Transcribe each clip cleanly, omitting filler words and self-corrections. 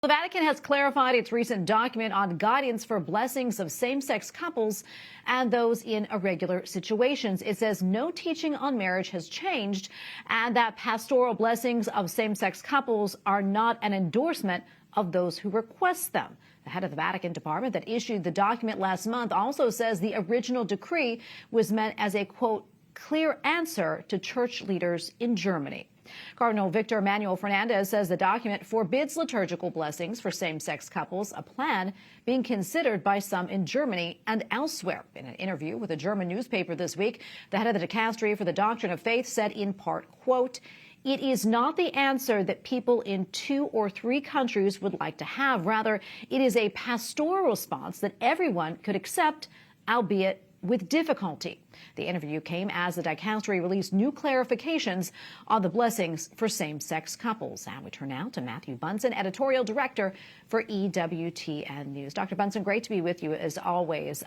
The Vatican has clarified its recent document on guidance for blessings of same-sex couples and those in irregular situations. It says no teaching on marriage has changed and that pastoral blessings of same-sex couples are not an endorsement of those who request them. The head of the Vatican department that issued the document last month also says the original decree was meant as a, quote, clear answer to church leaders in Germany. Cardinal Victor Manuel Fernandez says the document forbids liturgical blessings for same-sex couples, a plan being considered by some in Germany and elsewhere. In an interview with a German newspaper this week, the head of the Dicastery for the Doctrine of Faith said in part, quote, it is not the answer that people in 2 or 3 countries would like to have. Rather, it is a pastoral response that everyone could accept, albeit with difficulty. The interview came as the Dicastery released new clarifications on the blessings for same-sex couples. And we turn now to Matthew Bunson, Editorial Director for EWTN News. Dr. Bunson, great to be with you as always.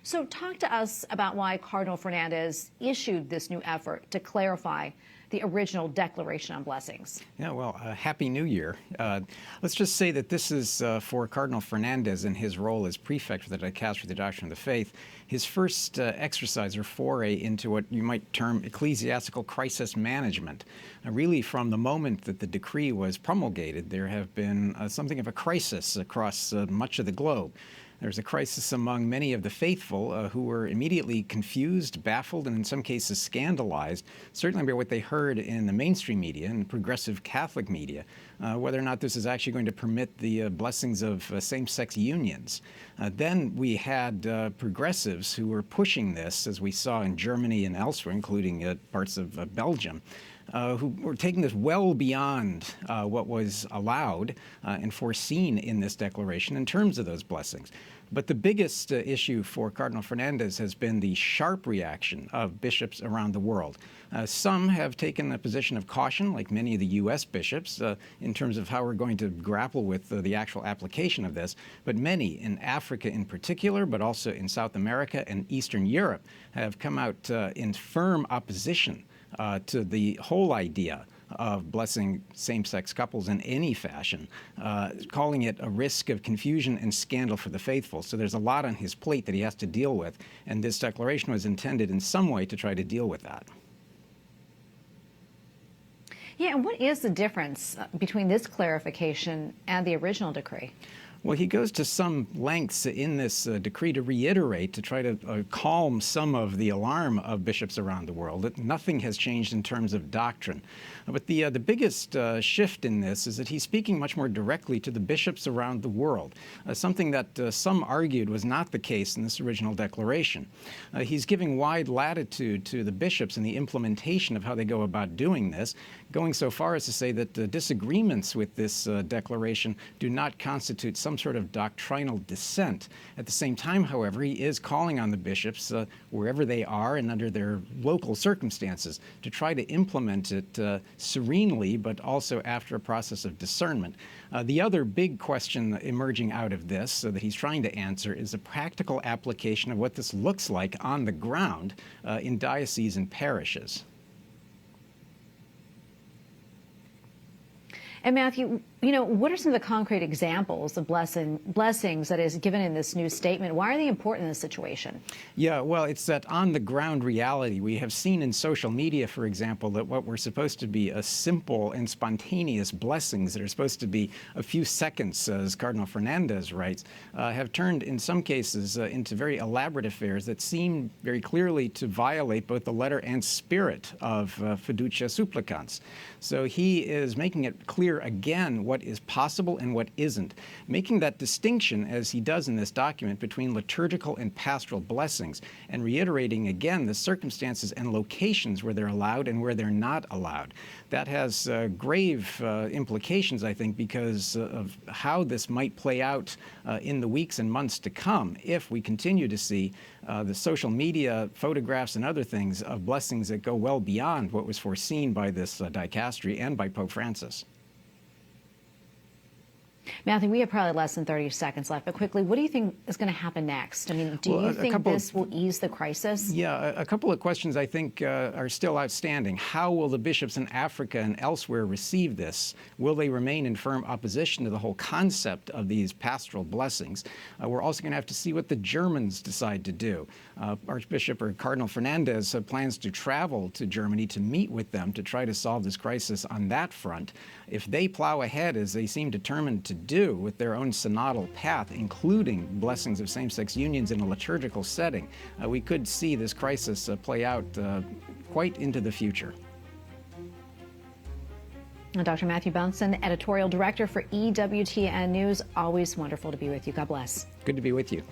So talk to us about why Cardinal Fernandez issued this new effort to clarify the original Declaration on Blessings. Yeah, well, Happy New Year. Let's just say that this is for Cardinal Fernandez in his role as prefect for the Dicastery for the Doctrine of the Faith, his first exercise or foray into what you might term ecclesiastical crisis management. Really, from the moment that the decree was promulgated, there have been something of a crisis across much of the globe. There's a crisis among many of the faithful who were immediately confused, baffled, and in some cases scandalized, certainly by what they heard in the mainstream media and progressive Catholic media, whether or not this is actually going to permit the blessings of same-sex unions. Then we had progressives who were pushing this, as we saw in Germany and elsewhere, including parts of Belgium, who were taking this well beyond what was allowed and foreseen in this declaration in terms of those blessings. But the biggest issue for Cardinal Fernandez has been the sharp reaction of bishops around the world. Some have taken a position of caution, like many of the U.S. bishops, in terms of how we're going to grapple with the actual application of this. But many, in Africa in particular, but also in South America and Eastern Europe, have come out in firm opposition to the whole idea of blessing same-sex couples in any fashion, calling it a risk of confusion and scandal for the faithful. So there's a lot on his plate that he has to deal with, and this declaration was intended in some way to try to deal with that. Yeah, and what is the difference between this clarification and the original decree? Well, he goes to some lengths in this decree to reiterate, to try to calm some of the alarm of bishops around the world, that nothing has changed in terms of doctrine. But the biggest shift in this is that he's speaking much more directly to the bishops around the world, something that some argued was not the case in this original declaration. He's giving wide latitude to the bishops in the implementation of how they go about doing this, going so far as to say that the disagreements with this declaration do not constitute some sort of doctrinal dissent. At the same time, however, he is calling on the bishops, wherever they are and under their local circumstances, to try to implement it serenely, but also after a process of discernment. The other big question emerging out of this that he's trying to answer is the practical application of what this looks like on the ground in dioceses and parishes. And Matthew, you know, what are some of the concrete examples of blessings that is given in this new statement? Why are they important in this situation? Yeah, well, it's that on-the-ground reality. We have seen in social media, for example, that what were supposed to be a simple and spontaneous blessings that are supposed to be a few seconds, as Cardinal Fernandez writes, have turned in some cases into very elaborate affairs that seem very clearly to violate both the letter and spirit of fiducia supplicans. So he is making it clear again what is possible and what isn't, making that distinction, as he does in this document, between liturgical and pastoral blessings, and reiterating again the circumstances and locations where they're allowed and where they're not allowed. That has grave implications, I think, because of how this might play out in the weeks and months to come if we continue to see the social media photographs and other things of blessings that go well beyond what was foreseen by this dicastery and by Pope Francis. Matthew, we have probably less than 30 seconds left, but quickly, what do you think is going to happen next? I mean, do you think this will ease the crisis? Yeah, a couple of questions I think are still outstanding. How will the bishops in Africa and elsewhere receive this? Will they remain in firm opposition to the whole concept of these pastoral blessings? We're also going to have to see what the Germans decide to do. Archbishop or Cardinal Fernandez plans to travel to Germany to meet with them to try to solve this crisis on that front. If they plow ahead, as they seem determined to do, with their own synodal path, including blessings of same-sex unions in a liturgical setting, we could see this crisis play out quite into the future. Dr. Matthew Bunson, Editorial Director for EWTN News, always wonderful to be with you. God bless. Good to be with you.